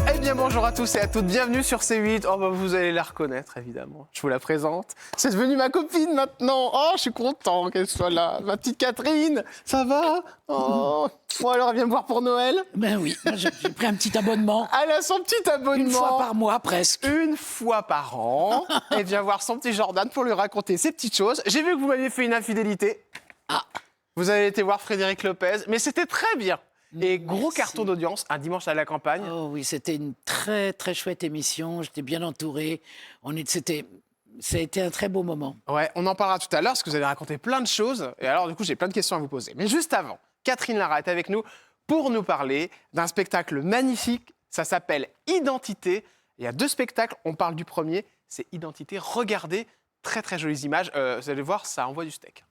Eh bien bonjour à tous et à toutes, bienvenue sur C8. Oh bah vous allez la reconnaître évidemment, je vous la présente. C'est devenu ma copine maintenant. Oh je suis content qu'elle soit là, ma petite Catherine, ça va? Oh, bon alors elle vient me voir pour Noël. Ben oui, moi, j'ai pris un petit abonnement. Elle a son petit abonnement. Une fois par mois presque. Une fois par an, elle vient voir son petit Jordan pour lui raconter ses petites choses. J'ai vu que vous m'aviez fait une infidélité. Ah. Vous avez été voir Frédéric Lopez, mais c'était très bien. Et gros Merci. carton d'audience, un dimanche à la campagne. Oh oui, c'était une très très chouette émission. J'étais bien entouré. Ça a été un très beau moment. Ouais, on en parlera tout à l'heure parce que vous allez raconter plein de choses. Et alors, du coup, j'ai plein de questions à vous poser. Mais juste avant, Catherine Lara est avec nous pour nous parler d'un spectacle magnifique. Ça s'appelle Identité. Il y a 2 spectacles. On parle du premier, c'est Identité. Regardez, très très jolies images. Vous allez voir, ça envoie du steak.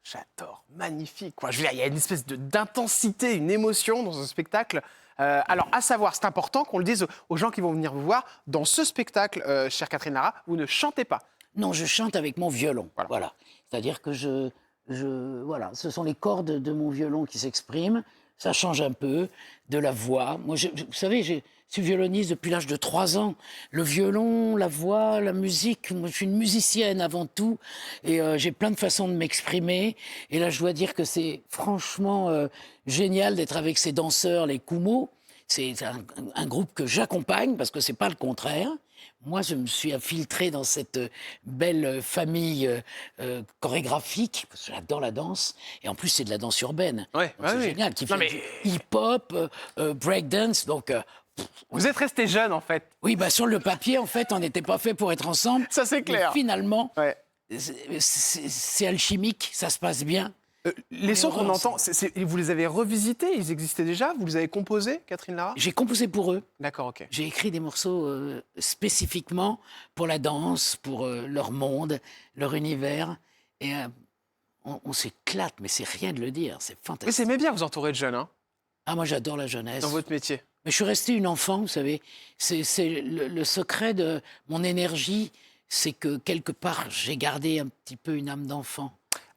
J'adore, magnifique. Quoi. Je veux dire, il y a une espèce d'intensité, une émotion dans ce spectacle. Alors, à savoir, c'est important qu'on le dise aux gens qui vont venir vous voir. Dans ce spectacle, chère Catherine Lara, vous ne chantez pas. Non, je chante avec mon violon. Voilà. C'est-à-dire que voilà, ce sont les cordes de mon violon qui s'expriment. Ça change un peu de la voix. Moi, vous savez, je suis violoniste depuis l'âge de 3 ans. Le violon, la voix, la musique, moi, je suis une musicienne avant tout. Et j'ai plein de façons de m'exprimer. Et là, je dois dire que c'est franchement génial d'être avec ces danseurs, les Kumo. C'est un groupe que j'accompagne parce que c'est pas le contraire. Moi, je me suis infiltré dans cette belle famille chorégraphique, parce que j'adore la danse, et en plus, c'est de la danse urbaine. Ouais, Donc, c'est génial, qui fait du hip-hop, breakdance, donc... Vous êtes resté jeune, en fait. Oui, bah, sur le papier, en fait, on n'était pas fait pour être ensemble. Ça, c'est clair. Mais finalement, Ouais. c'est alchimique, ça se passe bien. Les sons qu'on entend, vous les avez revisités? Ils existaient déjà? Vous les avez composés, Catherine Lara? J'ai composé pour eux. D'accord, ok. J'ai écrit des morceaux spécifiquement pour la danse, pour leur monde, leur univers. Et on s'éclate, mais c'est rien de le dire, c'est Mais fantastique. c'est bien vous entourer de jeunes, hein, Ah, moi j'adore la jeunesse. dans votre métier. Mais je suis restée une enfant, vous savez. C'est le secret de mon énergie, c'est que quelque part j'ai gardé un petit peu une âme d'enfant.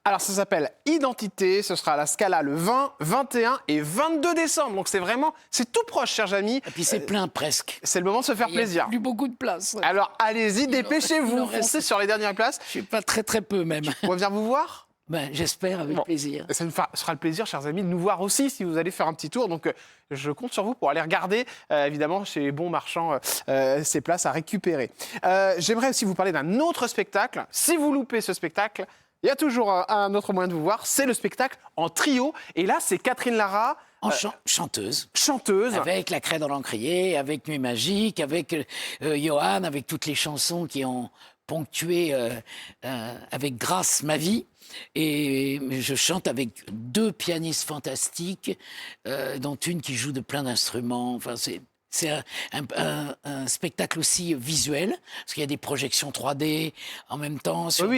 Alors, ça s'appelle Identité. Ce sera à la Scala le 20, 21 et 22 décembre. Donc, c'est tout proche, chers amis. Et puis c'est plein presque. C'est le moment de se faire Il y a plaisir. plus beaucoup de place. Alors, allez-y, dépêchez-vous. il en reste. Foncez sur les dernières places. Je suis pas très peu même. On va venir vous voir. Ben, j'espère avec plaisir. Ça nous sera le plaisir, chers amis, de nous voir aussi si vous allez faire un petit tour. Donc, je compte sur vous pour aller regarder, évidemment, chez les bons marchands, ces places à récupérer. J'aimerais aussi vous parler d'un autre spectacle. Si vous loupez ce spectacle, il y a toujours un autre moyen de vous voir. C'est le spectacle en trio. Et là, c'est Catherine Lara. Chanteuse. Chanteuse. Avec La Craie dans l'encrier, avec Nuit magique, avec Johan, avec toutes les chansons qui ont ponctué avec grâce ma vie. Et je chante avec 2 pianistes fantastiques, dont une qui joue de plein d'instruments. Enfin, c'est un spectacle aussi visuel, parce qu'il y a des projections 3D en même temps, sur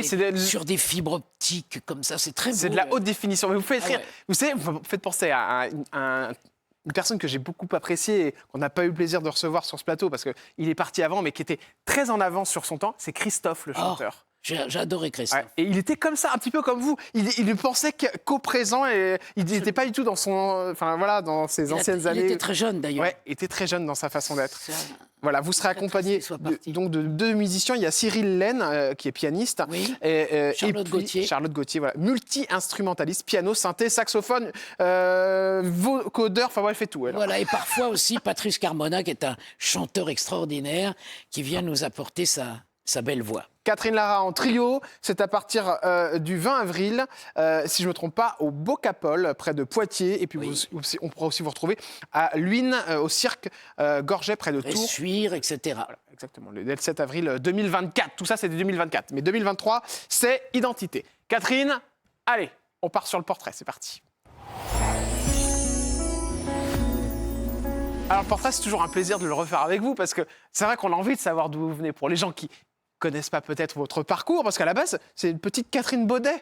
des fibres optiques comme ça. C'est très beau. C'est de la haute définition. Mais vous faites rire. Ouais. Vous savez, vous faites penser à une personne que j'ai beaucoup appréciée et qu'on n'a pas eu le plaisir de recevoir sur ce plateau parce qu'il est parti avant, mais qui était très en avance sur son temps. C'est Christophe, le chanteur. J'ai adoré Christophe. Ouais. Et il était comme ça, un petit peu comme vous. Il ne pensait qu'au présent et il n'était pas du tout dans dans ses anciennes années. Il était très jeune d'ailleurs. Ouais, il était très jeune dans sa façon d'être. Voilà, vous serez accompagné de 2 musiciens. Il y a Cyril Laine, qui est pianiste. Oui. Charlotte Gauthier, voilà, multi-instrumentaliste, piano, synthé, saxophone, vocodeur, enfin elle fait tout. Elle. Voilà, et parfois aussi Patrice Carmona, qui est un chanteur extraordinaire, qui vient nous apporter sa sa belle voix. Catherine Lara en trio, c'est à partir du 20 avril, si je ne me trompe pas, au Bocapol, près de Poitiers. Et puis on pourra aussi vous retrouver à Luynes, au cirque Gorget, près de Tours. Essuire, etc. Voilà, exactement, le 7 avril 2024. Tout ça, c'était 2024. Mais 2023, c'est Identité. Catherine, allez, on part sur le portrait, c'est parti. Alors, le portrait, c'est toujours un plaisir de le refaire avec vous, parce que c'est vrai qu'on a envie de savoir d'où vous venez. Pour les gens qui connaissent pas peut-être votre parcours, parce qu'à la base, c'est une petite Catherine Baudet.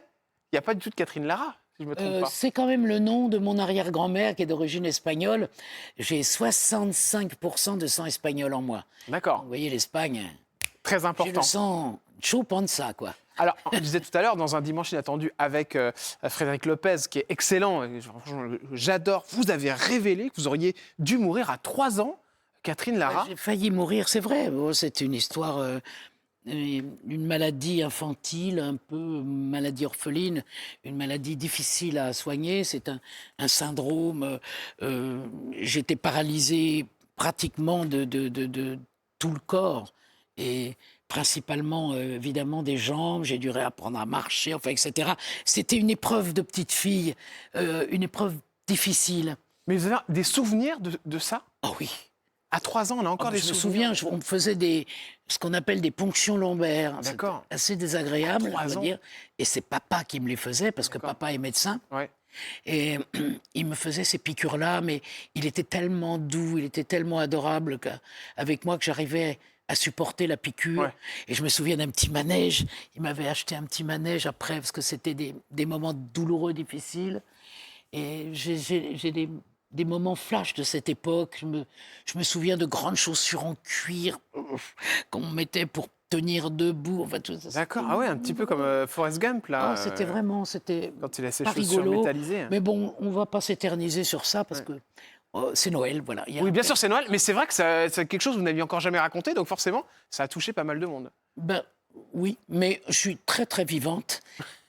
Il n'y a pas du tout de Catherine Lara, si je me trompe pas. C'est quand même le nom de mon arrière-grand-mère qui est d'origine espagnole. J'ai 65% de sang espagnol en moi. D'accord. Vous voyez, l'Espagne, Très j'ai important. le sang chaud de ça, quoi. Alors, je disais tout à l'heure, dans un dimanche inattendu avec Frédéric Lopez, qui est excellent, et franchement, j'adore, vous avez révélé que vous auriez dû mourir à 3 ans, Catherine Lara. J'ai failli mourir, c'est vrai. Oh, c'est une histoire, une maladie infantile, un peu maladie orpheline, une maladie difficile à soigner. C'est un syndrome. J'étais paralysée pratiquement de tout le corps. Et principalement, évidemment, des jambes. J'ai dû réapprendre à marcher, enfin, etc. C'était une épreuve de petite fille, une épreuve difficile. Mais vous avez des souvenirs de ça? Oh oui. À 3 ans, on a encore des Je me souvenirs. souviens, on me faisait ce qu'on appelle des ponctions lombaires. D'accord. C'était assez désagréable, À 3 on va ans. dire. Et c'est papa qui me les faisait, parce que D'accord. papa est médecin. Ouais. Et il me faisait ces piqûres-là, mais il était tellement doux, il était tellement adorable avec moi que j'arrivais à supporter la piqûre. Ouais. Et je me souviens d'un petit manège. Il m'avait acheté un petit manège après, parce que c'était des moments douloureux, difficiles. Et j'ai des moments flash de cette époque. Je me souviens de grandes chaussures en cuir qu'on mettait pour tenir debout. Enfin, tout ça, D'accord, ah ouais, un petit peu comme Forrest Gump, là. c'était vraiment, c'était Quand il a ses pas chaussures rigolo. métallisées. Mais bon, on va pas s'éterniser sur ça parce que c'est Noël, voilà. Il y a Oui, un bien peu- sûr, c'est Noël, mais c'est vrai que c'est quelque chose que vous n'aviez encore jamais raconté, donc forcément, ça a touché pas mal de monde. Ben oui, mais je suis très très vivante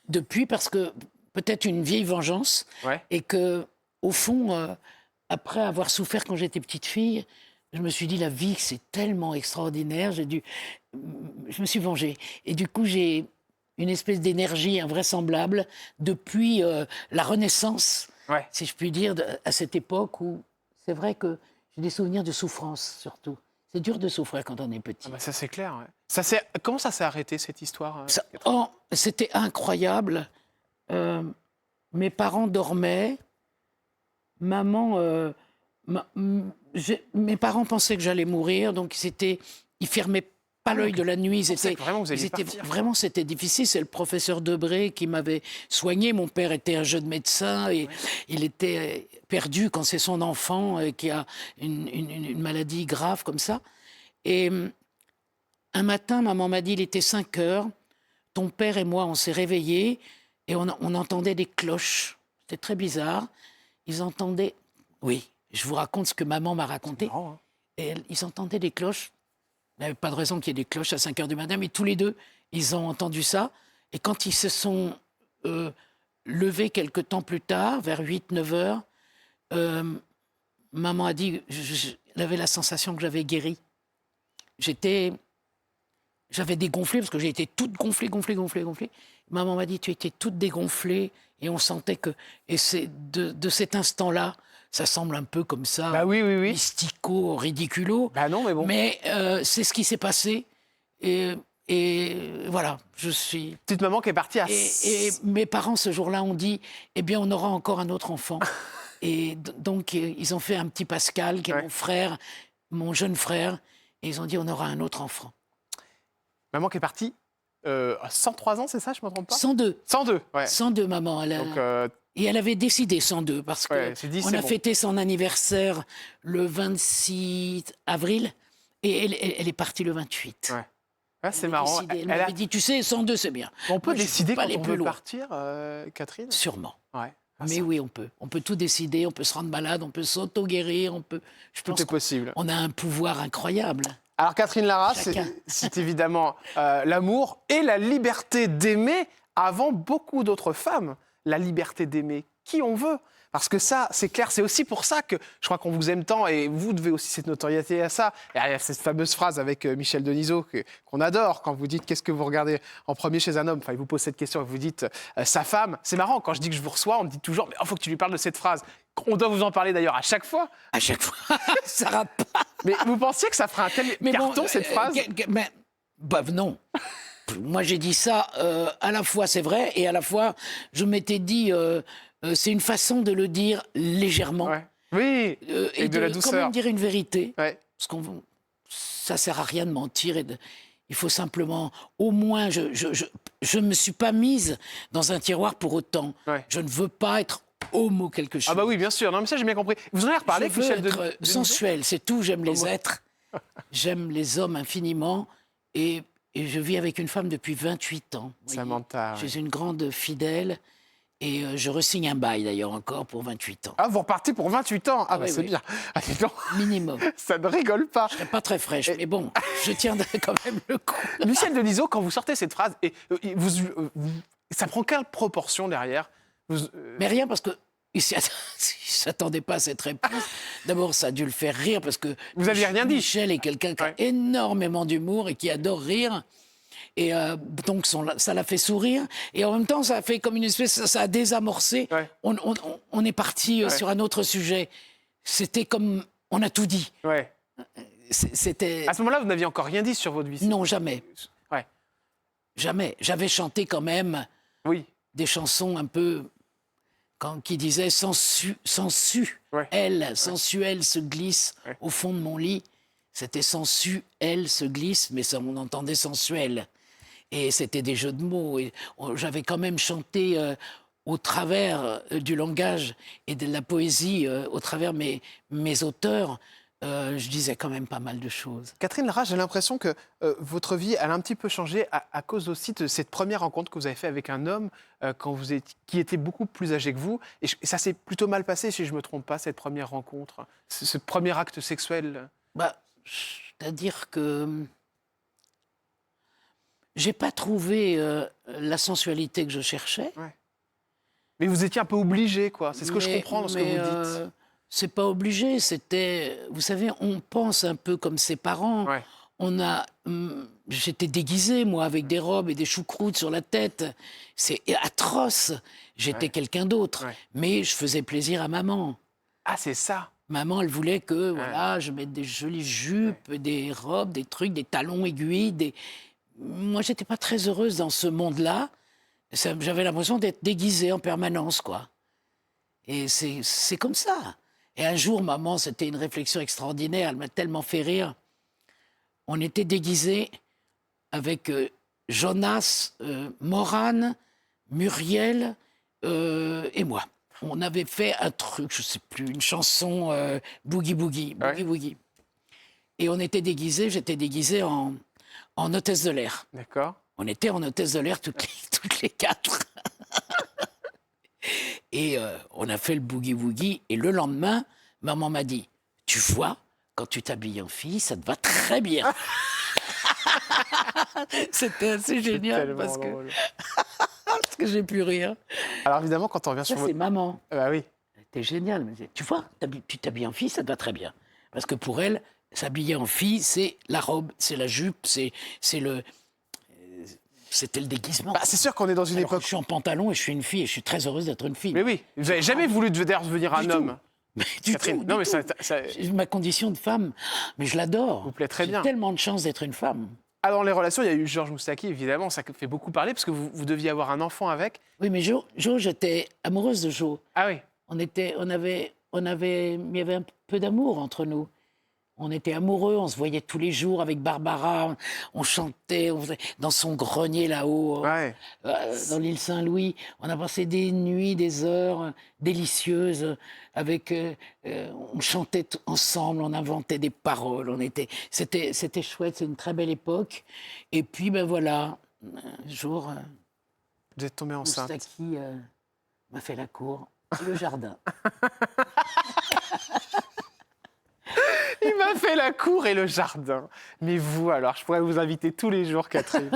depuis parce que peut-être une vieille vengeance Ouais. et que au fond, après avoir souffert quand j'étais petite fille, je me suis dit la vie c'est tellement extraordinaire, je me suis vengée et du coup j'ai une espèce d'énergie invraisemblable depuis la Renaissance, Ouais. si je puis dire, à cette époque où c'est vrai que j'ai des souvenirs de souffrance surtout. C'est dur de souffrir quand on est petit. Ah bah ça, c'est clair. Ouais. Comment ça s'est arrêté, cette histoire C'était incroyable. Mes parents dormaient. Maman, mes parents pensaient que j'allais mourir, donc ils fermaient pas l'œil de la nuit. Vraiment, vous alliez partir. Vraiment, c'était difficile. C'est le professeur Debré qui m'avait soigné. Mon père était un jeune médecin et il était perdu quand c'est son enfant qui a une maladie grave comme ça. Et un matin, maman m'a dit, il était 5 heures, ton père et moi, on s'est réveillés et on entendait des cloches. C'était très bizarre. Ils entendaient... Oui, je vous raconte ce que maman m'a raconté. Marrant, hein. Et ils entendaient des cloches. Il n'y avait pas de raison qu'il y ait des cloches à 5 heures du matin, mais tous les deux, ils ont entendu ça. Et quand ils se sont levés quelque temps plus tard, vers 8-9 heures, maman a dit, elle avait la sensation que j'avais guéri. J'avais dégonflé, parce que j'ai été toute gonflée. Maman m'a dit, tu étais toute dégonflée, et on sentait que... Et c'est de cet instant-là, ça semble un peu comme ça, Bah oui. mystico, ridiculo. Bah non, mais bon. Mais c'est ce qui s'est passé. Et voilà, je suis... Petite maman qui est partie à... Et mes parents, ce jour-là, ont dit, eh bien, on aura encore un autre enfant. Et donc, ils ont fait un petit Pascal, qui est mon frère, mon jeune frère, et ils ont dit, on aura un autre enfant. Maman qui est partie à 103 ans, c'est ça, je ne me trompe pas 102. 102, ouais. 102, maman. Donc, Et elle avait décidé 102, parce ouais, que c'est dit, on c'est a bon. fêté son anniversaire le 26 avril, et elle est partie le 28. Ouais. Ah, c'est Elle a marrant. décidé. Elle m'avait dit, tu sais, 102, c'est bien. On peut Moi, je décider peux pas quand aller on plus veut loin. partir, Catherine Sûrement. Ouais. Ah, Mais ça, oui, on peut. On peut tout décider, on peut se rendre malade, on peut s'auto-guérir, je tout pense est possible. qu'on a un pouvoir incroyable. Alors, Catherine Lara, Chacun. c'est évidemment l'amour et la liberté d'aimer avant beaucoup d'autres femmes. La liberté d'aimer qui on veut. Parce que ça, c'est clair, c'est aussi pour ça que je crois qu'on vous aime tant et vous devez aussi cette notoriété à ça. Et il y a cette fameuse phrase avec Michel Denisot qu'on adore quand vous dites qu'est-ce que vous regardez en premier chez un homme. Enfin, il vous pose cette question et vous dites sa femme. C'est marrant, quand je dis que je vous reçois, on me dit toujours mais il faut que tu lui parles de cette phrase. On doit vous en parler d'ailleurs à chaque fois. À chaque fois, ça rate pas. Mais vous pensiez que ça ferait un tel carton, cette phrase? Mais, bah, non. Moi, j'ai dit ça, à la fois c'est vrai, et à la fois, je m'étais dit, c'est une façon de le dire légèrement. Ouais. Oui, et de la douceur. quand même dire une vérité. Ouais. Parce qu'on ça sert à rien de mentir. Il faut simplement, au moins, je me suis pas mise dans un tiroir pour autant. Ouais. Je ne veux pas être homo quelque chose. Ah bah oui, bien sûr. Non, mais ça, j'ai bien compris. Vous en avez reparlé Je avec veux Michel être sensuel, c'est tout. J'aime les Homo. êtres. J'aime les hommes infiniment. Et je vis avec une femme depuis 28 ans. vous voyez. Samantha. Je suis une grande fidèle. Et je resigne un bail d'ailleurs encore pour 28 ans. Ah, vous repartez pour 28 ans. Ah, bah Oui, c'est oui. bien. Ah, dis donc, Minimum. ça ne rigole pas. Je serais pas très fraîche, mais bon, je tiendrai quand même le coup. Michel Denisot, quand vous sortez cette phrase, et, ça prend quelle proportion derrière? Mais rien parce que il s'attendait pas à cette réponse. D'abord, ça a dû le faire rire parce que Vous aviez rien dit. Michel est quelqu'un qui a Ouais. énormément d'humour et qui adore rire. Et donc, ça l'a fait sourire. Et en même temps, ça a fait comme une espèce... Ça a désamorcé. Ouais. On est parti Ouais. sur un autre sujet. C'était comme... On a tout dit. Ouais. C'était... À ce moment-là, vous n'aviez encore rien dit sur votre vie. Non, jamais. Ouais. Jamais. J'avais chanté quand même Oui. des chansons un peu... qui disaient Ouais. elle, sensuelle, se glisse Ouais. au fond de mon lit. C'était elle se glisse, mais ça, on entendait sensuel. Et c'était des jeux de mots. Et j'avais quand même chanté au travers du langage et de la poésie, au travers mes auteurs. Je disais quand même pas mal de choses. Catherine Lara, j'ai l'impression que votre vie, elle a un petit peu changé à cause aussi de cette première rencontre que vous avez faite avec un homme qui était beaucoup plus âgé que vous. Et ça s'est plutôt mal passé, si je ne me trompe pas, cette première rencontre, ce premier acte sexuel. Bah, c'est-à-dire que j'ai pas trouvé la sensualité que je cherchais. Mais vous étiez un peu obligé, quoi. C'est ce que je comprends dans ce que vous dites. C'est pas obligé, c'était... Vous savez, on pense un peu comme ses parents. Ouais. J'étais déguisée, moi, avec des robes et des choucroutes sur la tête. C'est atroce. J'étais quelqu'un d'autre. Ouais. Mais je faisais plaisir à maman. Ah, c'est ça. Maman, elle voulait que voilà, je mette des jolies jupes, des robes, des trucs, des talons aiguilles. Moi, j'étais pas très heureuse dans ce monde-là. J'avais l'impression d'être déguisée en permanence, quoi. Et c'est comme ça. Et un jour, maman, c'était une réflexion extraordinaire, elle m'a tellement fait rire. On était déguisés avec Jonas, Morane, Muriel et moi. On avait fait un truc, je sais plus, une chanson Boogie Boogie, Boogie Boogie. Et on était déguisés, j'étais déguisée en hôtesse de l'air. D'accord. On était en hôtesse de l'air toutes les quatre. Et on a fait le boogie-woogie. Et le lendemain, maman m'a dit, tu vois, quand tu t'habilles en fille, ça te va très bien. C'était assez génial parce que j'ai pu rire. Alors évidemment, quand on revient sur Ça, votre... c'est maman. Bah oui. C'était génial. Elle me disait, tu vois, tu t'habilles en fille, ça te va très bien. Parce que pour elle, s'habiller en fille, c'est la robe, c'est la jupe, c'était le déguisement. Bah, c'est sûr qu'on est dans une Alors que époque... je suis en pantalon et je suis une fille et je suis très heureuse d'être une fille. Mais oui, vous n'avez jamais voulu d'ailleurs devenir un Du homme. tout. Mais du Catherine, tout, non, du mais tout. ça... Ma condition de femme, mais je l'adore. Vous plaît très bien. J'ai tellement de chance d'être une femme. Ah, dans les relations, il y a eu Georges Moustaki, évidemment, ça fait beaucoup parler, parce que vous deviez avoir un enfant avec. Oui, mais Jo, j'étais amoureuse de Jo. Ah oui. Il y avait un peu d'amour entre nous. On était amoureux, on se voyait tous les jours avec Barbara, on chantait dans son grenier là-haut, dans l'île Saint-Louis. On a passé des nuits, des heures délicieuses on chantait ensemble, on inventait des paroles. C'était chouette, c'est une très belle époque. Et puis, ben voilà, un jour, Vous êtes tombée enceinte. Moustaki m'a fait la cour et le jardin. Il m'a fait la cour et le jardin. Mais vous, alors, je pourrais vous inviter tous les jours, Catherine.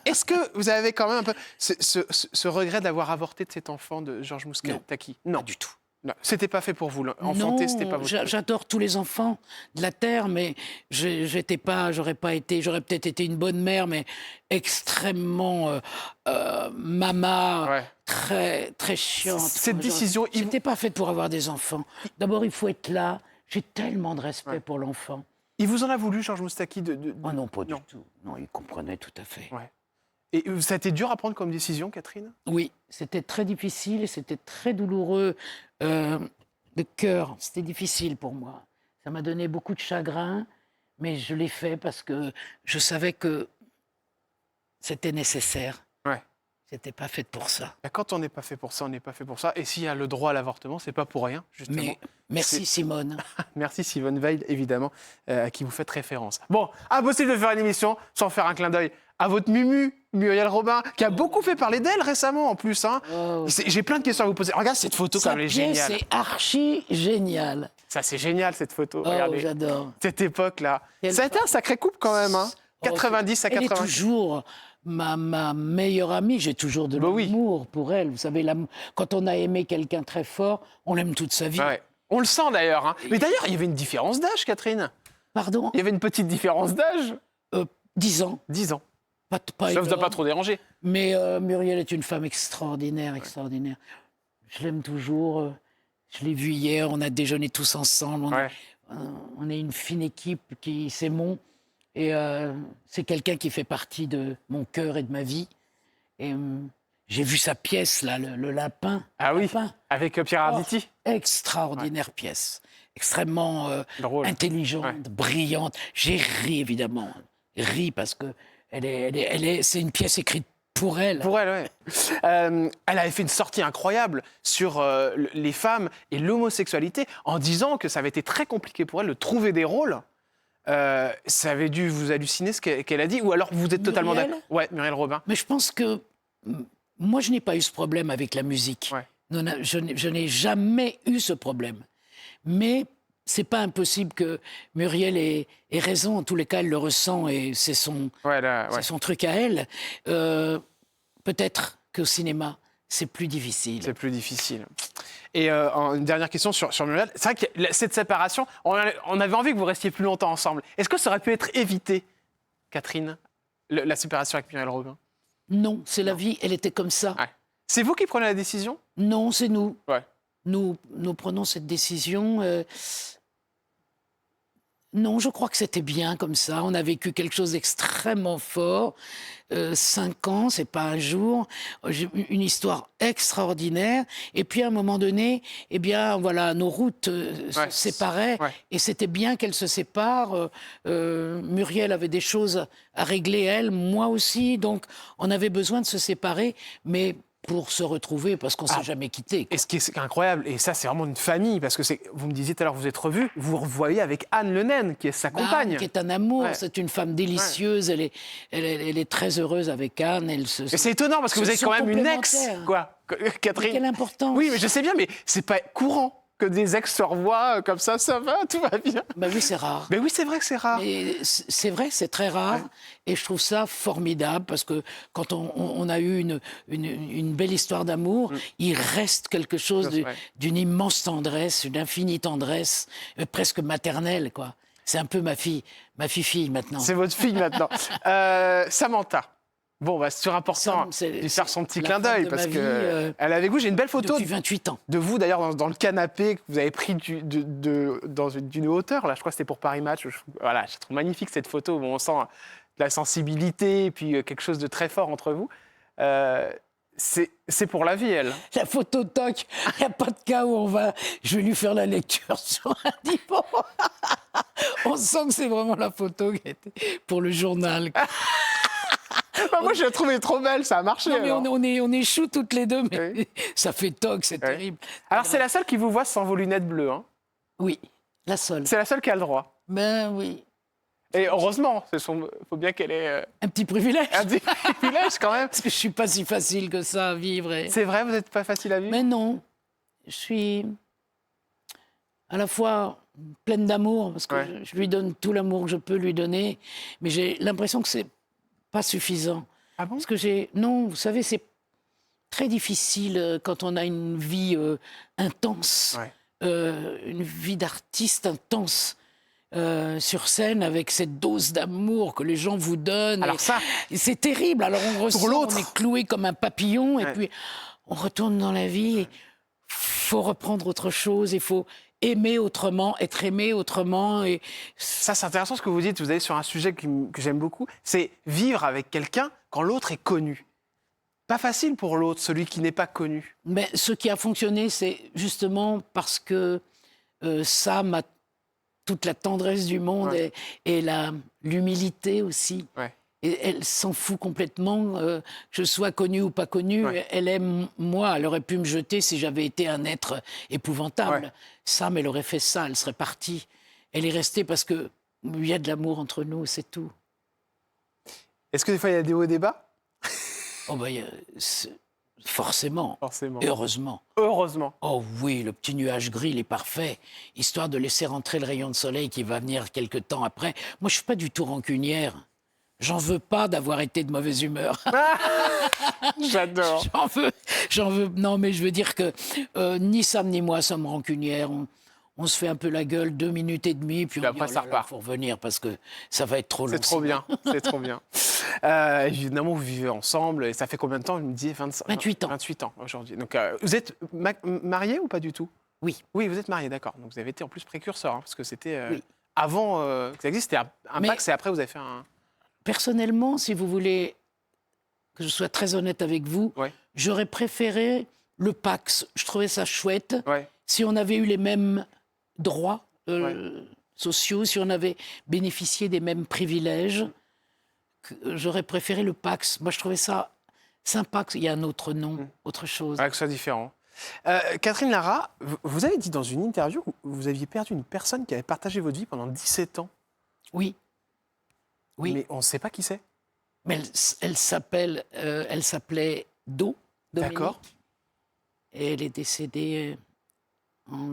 Est-ce que vous avez quand même un peu ce regret d'avoir avorté de cet enfant de Georges Moustaki? Non, pas du tout. Non, c'était pas fait pour vous. Enfanter, c'était pas votre truc. J'adore tous les enfants de la terre, mais j'aurais peut-être été une bonne mère, mais extrêmement mama, Ouais. très très chiante. Cette décision, J'étais pas faite pour avoir des enfants. D'abord, il faut être là. J'ai tellement de respect pour l'enfant. il vous en a voulu, Georges Moustaki Oh non, pas du tout. Non, il comprenait tout à fait. Ouais. Et ça a été dur à prendre comme décision, Catherine? Oui, c'était très difficile et c'était très douloureux de cœur. C'était difficile pour moi. Ça m'a donné beaucoup de chagrin, mais je l'ai fait parce que je savais que c'était nécessaire. Ouais. C'était pas fait pour ça. Quand on n'est pas fait pour ça, on n'est pas fait pour ça. Et s'il y a le droit à l'avortement, c'est pas pour rien, justement. Mais merci Simone. Merci Simone Veil, évidemment, à qui vous faites référence. Bon, impossible de faire une émission sans faire un clin d'œil à votre Mumu, Muriel Robin, qui a beaucoup fait parler d'elle récemment, en plus. Hein. Oh. J'ai plein de questions à vous poser. Regarde cette photo, comme elle est géniale. C'est archi génial. Ça, c'est génial, cette photo. Oh, Regardez. j'adore. Cette époque-là. Quelle Ça a été un sacré couple, quand même. Hein. 90 à Elle 80. est toujours ma meilleure amie. J'ai toujours de oui. l'amour pour elle. Vous savez, quand on a aimé quelqu'un très fort, on l'aime toute sa vie. Ouais. On le sent, d'ailleurs. Hein. Mais d'ailleurs, il y avait une différence d'âge, Catherine. Pardon? Il y avait une petite différence d'âge. 10 ans. 10 ans. Pas Ça ne vous a énorme. pas trop dérangé? Mais Muriel est une femme extraordinaire, extraordinaire. Je l'aime toujours. Je l'ai vue hier, on a déjeuné tous ensemble. On est une fine équipe qui s'aimons. Et c'est quelqu'un qui fait partie de mon cœur et de ma vie. Et j'ai vu sa pièce, là, le lapin. Ah oui, Lapin. avec Pierre Arditi. Extraordinaire pièce. Extrêmement Drôle. intelligente, brillante. J'ai ri, évidemment. Ri parce que c'est une pièce écrite pour elle. Pour elle, ouais. Elle avait fait une sortie incroyable sur les femmes et l'homosexualité en disant que ça avait été très compliqué pour elle de trouver des rôles. Ça avait dû vous halluciner ce qu'elle a dit, ou alors vous êtes totalement Muriel d'accord? Ouais, Muriel Robin. Mais je pense que moi, je n'ai pas eu ce problème avec la musique. Ouais. Je n'ai jamais eu ce problème. Mais c'est pas impossible que Muriel ait raison. En tous les cas, elle le ressent et c'est son truc à elle. Peut-être qu'au cinéma, c'est plus difficile. C'est plus difficile. Et une dernière question sur Muriel. C'est vrai que cette séparation, on avait envie que vous restiez plus longtemps ensemble. Est-ce que ça aurait pu être évité, Catherine, la séparation avec Muriel Robin? Non, c'est la vie, elle était comme ça. Ouais. C'est vous qui prenez la décision? Non, c'est nous. Ouais. Nous prenons cette décision. Non, je crois que c'était bien comme ça. On a vécu quelque chose d'extrêmement fort. 5 ans, c'est pas un jour. Une histoire extraordinaire. Et puis à un moment donné, eh bien voilà, nos routes se séparaient. Ouais. Et c'était bien qu'elles se séparent. Muriel avait des choses à régler, elle, moi aussi. Donc on avait besoin de se séparer, mais pour se retrouver, parce qu'on ne s'est jamais quitté. Et ce qui est incroyable, et ça c'est vraiment une famille, parce que vous me disiez tout à l'heure, vous êtes revus, vous revoyez avec Anne Le Naine, qui est sa compagne. Anne, qui est un amour, c'est une femme délicieuse, elle est très heureuse avec Anne. Et c'est étonnant, parce que vous êtes quand même une ex, quoi, Catherine. Quelle importance. Oui, mais je sais bien, mais c'est pas courant que des ex se revoient comme ça va, tout va bien. Ben oui, c'est rare. Mais oui, c'est vrai que c'est rare. C'est vrai, c'est très rare. Ouais. Et je trouve ça formidable parce que quand on a eu une belle histoire d'amour, il reste quelque chose d'une immense tendresse, une infinie tendresse, presque maternelle, quoi. C'est un peu ma fille maintenant. C'est votre fille maintenant. Samantha. Bon, c'est toujours important de faire son petit clin d'œil parce qu'elle est avec vous. J'ai une belle photo depuis 28 ans. De vous, d'ailleurs, dans le canapé que vous avez pris d'une hauteur. Là, je crois que c'était pour Paris Match. Voilà, je trouve magnifique cette photo où on sent de la sensibilité et puis quelque chose de très fort entre vous. C'est pour la vie, elle. La photo toc, il n'y a pas de cas où je vais lui faire la lecture sur un divan. On sent que c'est vraiment la photo qui était pour le journal. Moi, je la trouvais trop belle, ça a marché. Non, mais on est choux toutes les deux, mais ça fait toc, c'est terrible. Alors, c'est la seule qui vous voit sans vos lunettes bleues, hein? Oui, la seule. C'est la seule qui a le droit. Ben oui. Et heureusement, faut bien qu'elle ait... Un petit privilège. Un petit privilège, quand même. Parce que je suis pas si facile que ça à vivre. C'est vrai, vous n'êtes pas facile à vivre? Mais non. Je suis à la fois pleine d'amour, parce que je lui donne tout l'amour que je peux lui donner, mais j'ai l'impression que c'est pas suffisant. Ah bon? Parce que non, vous savez, c'est très difficile quand on a une vie intense, une vie d'artiste intense. Sur scène avec cette dose d'amour que les gens vous donnent. Alors ça, c'est terrible. Alors on ressent, on est cloué comme un papillon et puis on retourne dans la vie. Il faut reprendre autre chose. Il faut aimer autrement, être aimé autrement. Et ça, c'est intéressant ce que vous dites. Vous allez sur un sujet que j'aime beaucoup. C'est vivre avec quelqu'un quand l'autre est connu. Pas facile pour l'autre, celui qui n'est pas connu. Mais ce qui a fonctionné, c'est justement parce que Sam a toute la tendresse du monde et l'humilité aussi. Et elle s'en fout complètement, que je sois connue ou pas connue. Elle aime moi. Elle aurait pu me jeter si j'avais été un être épouvantable. Sam, elle aurait fait ça, elle serait partie. Elle est restée parce qu'il y a de l'amour entre nous, c'est tout. Est-ce que des fois, il y a des hauts et des bas? Oh ben, forcément. Et heureusement. Heureusement. Oh oui, le petit nuage gris, il est parfait, histoire de laisser rentrer le rayon de soleil qui va venir quelque temps après. Moi, je suis pas du tout rancunière. J'en veux pas d'avoir été de mauvaise humeur. J'adore. J'en veux. Non, mais je veux dire que ni Sam ni moi sommes rancunières. On se fait un peu la gueule 2 minutes et demie, puis après, ça repart. Il faut revenir parce que ça va être trop long. C'est trop bien, c'est trop bien. Évidemment, vous vivez ensemble, et ça fait combien de temps? Je me dis 28 ans. 28 ans aujourd'hui. Donc, vous êtes marié ou pas du tout? Oui. Oui, vous êtes marié, d'accord. Donc, vous avez été en plus précurseur, parce que c'était avant que ça existe, c'était un Pax, et après, vous avez fait un... Personnellement, si vous voulez que je sois très honnête avec vous, j'aurais préféré le Pax. Je trouvais ça chouette. Si on avait eu les mêmes droits sociaux, si on avait bénéficié des mêmes privilèges, j'aurais préféré le Pax. Moi, je trouvais ça sympa qu'il y ait un autre nom, autre chose. Que ce soit différent. Catherine Lara, vous avez dit dans une interview que vous aviez perdu une personne qui avait partagé votre vie pendant 17 ans. Oui. Mais on ne sait pas qui c'est. Mais elle s'appelait Do. D'accord. Et elle est décédée en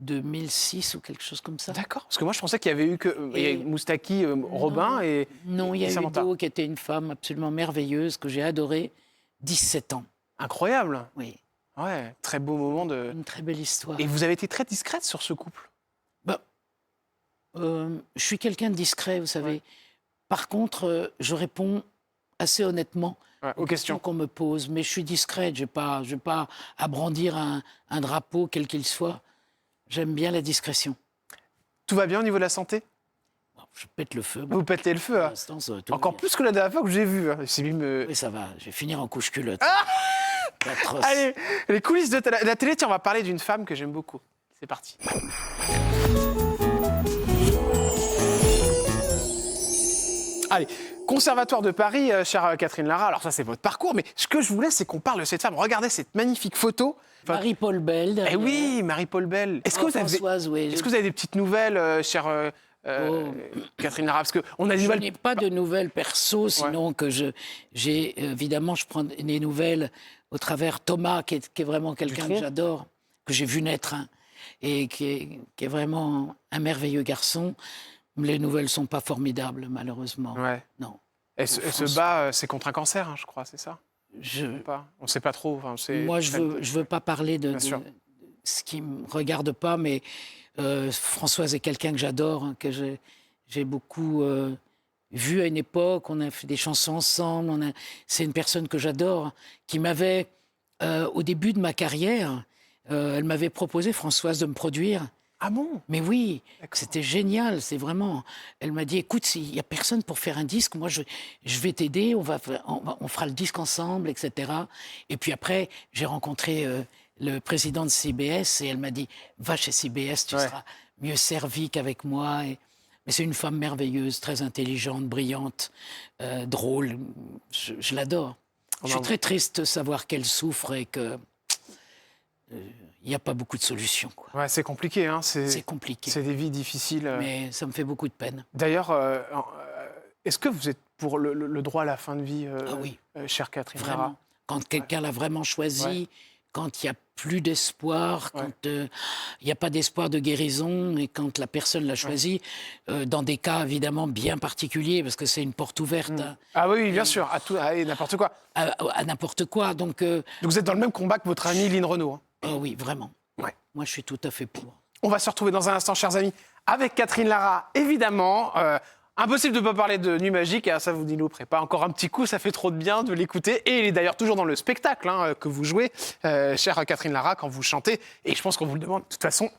2006 ou quelque chose comme ça. D'accord. Parce que moi, je pensais qu'il y avait eu que Moustaki, Robin et... Non, il y a eu Do, qui était une femme absolument merveilleuse, que j'ai adorée, 17 ans. Incroyable. Oui. Ouais, très beau moment de... Une très belle histoire. Et vous avez été très discrète sur ce couple? Je suis quelqu'un de discret, vous savez. Par contre, je réponds assez honnêtement aux questions qu'on me pose. Mais je suis discrète, je n'ai pas à brandir un drapeau, quel qu'il soit. J'aime bien la discrétion. Tout va bien au niveau de la santé? Je pète le feu. Vous pétez le feu, hein. Encore plus que la dernière fois que j'ai vu. Hein. Oui, ça va, je vais finir en couche culotte. Allez, les coulisses de la télé, tiens, on va parler d'une femme que j'aime beaucoup. C'est parti. Allez, Conservatoire de Paris, chère Catherine Lara. Alors ça, c'est votre parcours, mais ce que je voulais, c'est qu'on parle de cette femme. Regardez cette magnifique photo. Marie-Paul Bell. Eh oui, Marie-Paul Bell. Est-ce que vous avez des petites nouvelles, chère Catherine Lara? Parce que on a des nouvelles... Je n'ai pas de nouvelles perso, sinon que j'ai évidemment, je prends des nouvelles au travers Thomas, qui est vraiment quelqu'un que j'adore, que j'ai vu naître, hein, et qui est vraiment un merveilleux garçon. Les nouvelles ne sont pas formidables, malheureusement. Non. Elle se bat, c'est contre un cancer, hein, je crois, c'est ça? On ne sait pas trop. Enfin, moi, je veux pas parler de ce qui me regarde pas, mais Françoise est quelqu'un que j'adore, hein, que j'ai beaucoup vu à une époque. On a fait des chansons ensemble. C'est une personne que j'adore, qui m'avait, au début de ma carrière, elle m'avait proposé, Françoise, de me produire. Ah bon? Mais oui, c'était génial, c'est vraiment... Elle m'a dit, écoute, il n'y a personne pour faire un disque, moi je vais t'aider, on fera le disque ensemble, etc. Et puis après, j'ai rencontré le président de CBS et elle m'a dit, va chez CBS, tu seras mieux servi qu'avec moi. Mais c'est une femme merveilleuse, très intelligente, brillante, drôle, je l'adore. Je suis très triste de savoir qu'elle souffre et que... il n'y a pas beaucoup de solutions, quoi. Ouais, c'est compliqué, hein. C'est compliqué. C'est des vies difficiles. Mais ça me fait beaucoup de peine. D'ailleurs, est-ce que vous êtes pour le droit à la fin de vie, oui. chère Catherine Vraiment. Lara? Quand quelqu'un l'a vraiment choisi, quand il n'y a plus d'espoir, quand il n'y a pas d'espoir de guérison et quand la personne l'a choisi, dans des cas évidemment bien particuliers, parce que c'est une porte ouverte. Ah oui, bien sûr, à tout, à n'importe quoi. À n'importe quoi. Donc vous êtes dans le même combat que votre ami Lynn Renaud. oui, vraiment. Ouais. Moi, je suis tout à fait pour. On va se retrouver dans un instant, chers amis, avec Catherine Lara, évidemment. Impossible de ne pas parler de Nuit Magique, ça vous n'y louperez pas. Encore un petit coup, ça fait trop de bien de l'écouter. Et il est d'ailleurs toujours dans le spectacle que vous jouez, chère Catherine Lara, quand vous chantez. Et je pense qu'on vous le demande de toute façon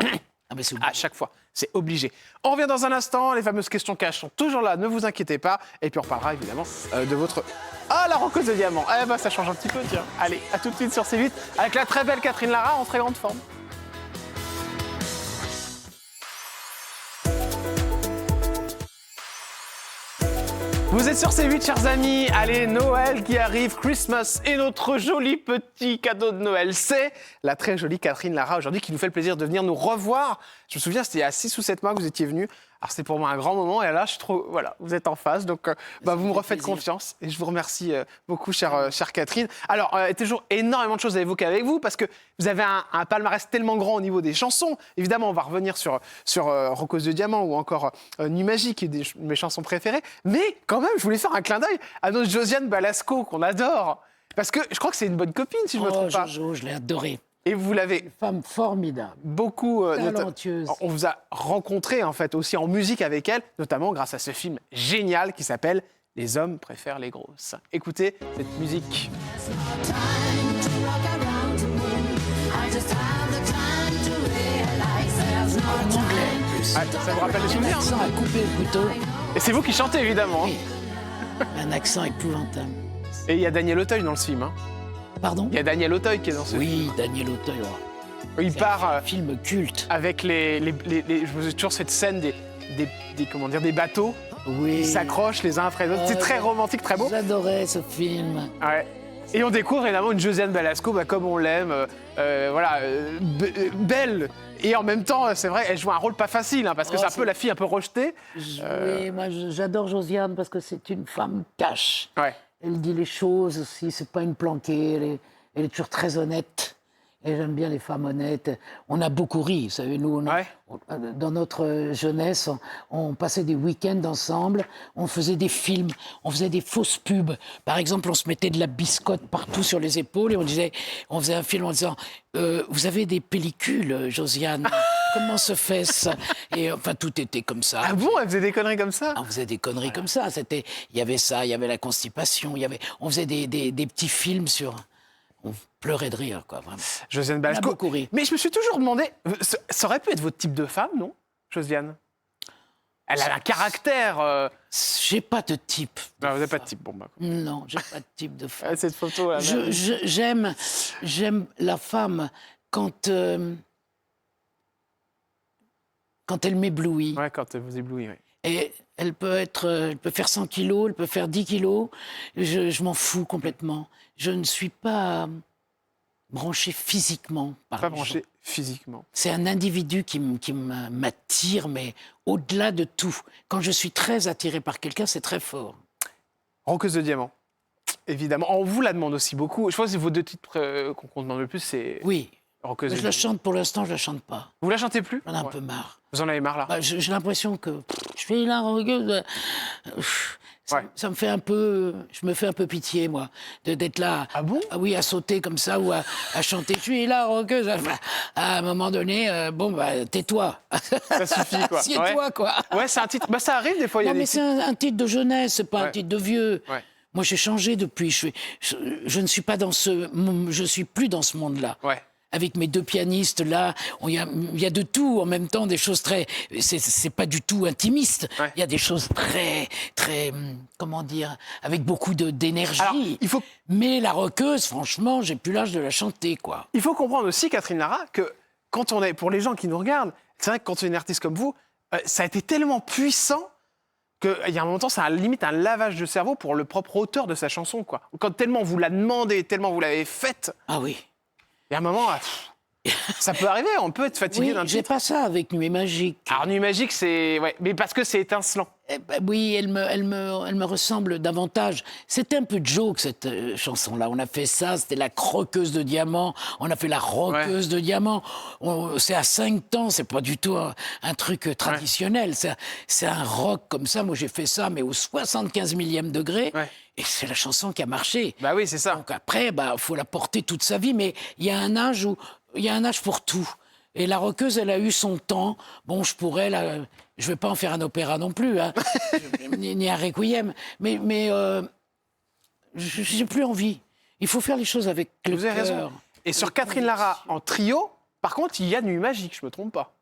à chaque fois. C'est obligé. On revient dans un instant. Les fameuses questions cash sont toujours là, ne vous inquiétez pas. Et puis on parlera évidemment de votre... Ah, la roqueuse de diamant. Eh ben, ça change un petit peu, tiens. Allez, à tout de suite sur C8 avec la très belle Catherine Lara en très grande forme. Vous êtes sur C8, chers amis. Allez, Noël qui arrive, Christmas et notre joli petit cadeau de Noël. C'est la très jolie Catherine Lara aujourd'hui qui nous fait le plaisir de venir nous revoir. Je me souviens, c'était il y a 6 ou 7 mois que vous étiez venu. Alors, c'était pour moi un grand moment. Et là, je suis trop... Voilà, vous êtes en face. Donc, vous me refaites confiance. Et je vous remercie beaucoup, chère Catherine. Alors, il y a toujours énormément de choses à évoquer avec vous parce que vous avez un palmarès tellement grand au niveau des chansons. Évidemment, on va revenir sur Roqueuse de Diamant ou encore Nuit Magique, qui est de mes chansons préférées. Mais quand même, je voulais faire un clin d'œil à notre Josiane Balasco, qu'on adore. Parce que je crois que c'est une bonne copine, si je ne me trompe pas. Jojo, je l'ai adorée. Et vous l'avez... Une femme formidable. Beaucoup... talentueuse. On vous a rencontré, en fait, aussi en musique avec elle, notamment grâce à ce film génial qui s'appelle « Les hommes préfèrent les grosses ». Écoutez cette musique. En anglais, en plus. Ah, ça vous rappelle des souvenirs, Un accent à couper le couteau. Et c'est vous qui chantez, évidemment. Oui. Un accent épouvantable. Et il y a Daniel Auteuil dans le film. Pardon? Il y a Daniel Auteuil qui est dans ce film. Oui, Daniel Auteuil. Il part un film culte. avec les... Je me souviens toujours cette scène des bateaux Oui. qui s'accrochent les uns après les autres. C'est très romantique, très beau. J'adorais ce film. Ouais. Et on découvre évidemment une Josiane Balasco comme on l'aime, belle. Et en même temps, c'est vrai, elle joue un rôle pas facile, parce que c'est un peu la fille un peu rejetée. Oui, moi j'adore Josiane parce que c'est une femme cash. Ouais. Elle dit les choses aussi, c'est pas une planquée, elle est toujours très honnête. Et j'aime bien les femmes honnêtes. On a beaucoup ri, vous savez, nous, dans notre jeunesse, on passait des week-ends ensemble, on faisait des films, on faisait des fausses pubs. Par exemple, on se mettait de la biscotte partout sur les épaules et on faisait un film en disant vous avez des pellicules, Josiane, comment se fait ça? Et enfin, tout était comme ça. Ah bon, elle faisait des conneries comme ça? On faisait des conneries comme ça. Il y avait ça, il y avait la constipation, on faisait des petits films sur... On pleurait de rire, quoi, vraiment. Josiane Balasco. On a beaucoup ri. Mais je me suis toujours demandé, ça aurait pu être votre type de femme, non, Josiane? Elle a un caractère... J'ai pas de type. Non, vous n'avez pas de type, bon, bah. Non, j'ai pas de type de femme. Cette photo, là. J'aime la femme quand elle m'éblouit. Ouais, quand elle vous éblouit, oui. Et elle peut faire 100 kilos, elle peut faire 10 kilos. Je m'en fous complètement. Je ne suis pas branché physiquement par Pas les branché gens. physiquement. C'est un individu qui m'attire, mais au-delà de tout. Quand je suis très attiré par quelqu'un, c'est très fort. Roqueuse de Diamant, évidemment. On vous la demande aussi beaucoup. Je pense que vos deux titres qu'on demande le plus, c'est Oui. Roqueuse de Je la Diamant. chante pour l'instant, je la chante pas. Vous la chantez plus? J'en ai un peu marre. Vous en avez marre, là? Bah, j'ai l'impression que je fais la roqueuse. Ouais. Ça me fait un peu, je me fais un peu pitié, moi, d'être là. Ah bon? Oui, à sauter comme ça ou à chanter. Je suis la roqueuse. Enfin, à un moment donné, tais-toi. Ça suffit, quoi. Assieds-toi, quoi. Ouais, c'est un titre. Bah, ça arrive des fois. Il y a Non, des mais c'est un titre de jeunesse, c'est pas un Ouais. titre de vieux. Ouais. Moi, j'ai changé depuis. Je ne suis pas dans je suis plus dans ce monde-là. Ouais. Avec mes deux pianistes là, il y a de tout en même temps, des choses très, c'est pas du tout intimiste. Ouais. Il y a des choses très, comment dire, avec beaucoup Alors, d'énergie. Mais la roqueuse, franchement, j'ai plus l'âge de la chanter, quoi. Il faut comprendre aussi, Catherine Lara, que quand on est, pour les gens qui nous regardent, c'est vrai que quand on est une artiste comme vous, ça a été tellement puissant qu'il y a un moment, ça a limite un lavage de cerveau pour le propre auteur de sa chanson, quoi. Quand tellement on vous l'a demandé, tellement vous l'avez faite, Ah oui. il y a un moment, Ça peut arriver, on peut être fatigué Oui, d'un j'ai titre. pas ça avec Nuit Magique. Alors, Nuit Magique, c'est... Ouais, mais parce que c'est étincelant. Eh ben oui, elle me ressemble davantage. C'était un peu joke, cette chanson-là. On a fait ça, c'était la croqueuse de diamants. On a fait la roqueuse de diamants. C'est à 5 temps, c'est pas du tout un truc traditionnel. C'est un rock comme ça. Moi, j'ai fait ça, mais au 75 millième degré. Ouais. Et c'est la chanson qui a marché. Bah oui, c'est ça. Donc après, faut la porter toute sa vie. Mais il y a un âge pour tout. Et la roqueuse, elle a eu son temps. Bon, je ne vais pas en faire un opéra non plus, hein, ni un requiem. Mais j'ai plus envie. Il faut faire les choses avec le Vous avez cœur. raison. Et sur Catherine Lara, en trio, par contre, il y a Nuit Magique, je me trompe pas.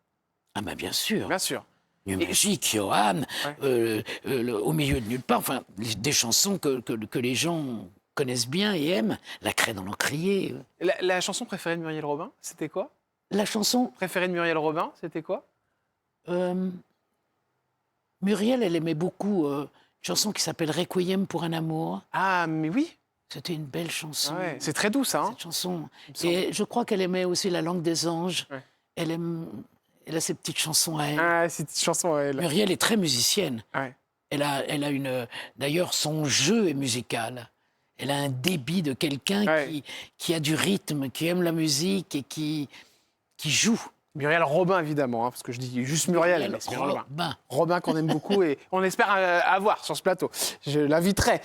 Ah ben bien sûr. Bien sûr. Nuit Magique, Johan, Au milieu de nulle part. Enfin, des chansons que les gens connaissent bien et aiment. La craie dans l'encrier. La chanson préférée de Muriel Robin, c'était quoi? La chanson... Préférée de Muriel Robin, c'était quoi? Muriel, elle aimait beaucoup une chanson qui s'appelle Requiem pour un amour. Ah, mais oui. C'était une belle chanson. Ah ouais, c'est très doux, ça. Hein. Cette chanson. Il me semble. Et je crois qu'elle aimait aussi La langue des anges. Ouais. Elle a ses petites chansons à elle. Ah, c'est une chanson à elle. Muriel est très musicienne. Ouais. Elle a d'ailleurs, son jeu est musical. Elle a un débit de quelqu'un qui a du rythme, qui aime la musique et qui joue. Muriel Robin, évidemment, hein, parce que je dis juste Muriel. Mais c'est Muriel Robin. Robin qu'on aime beaucoup et on espère avoir sur ce plateau. Je l'inviterai.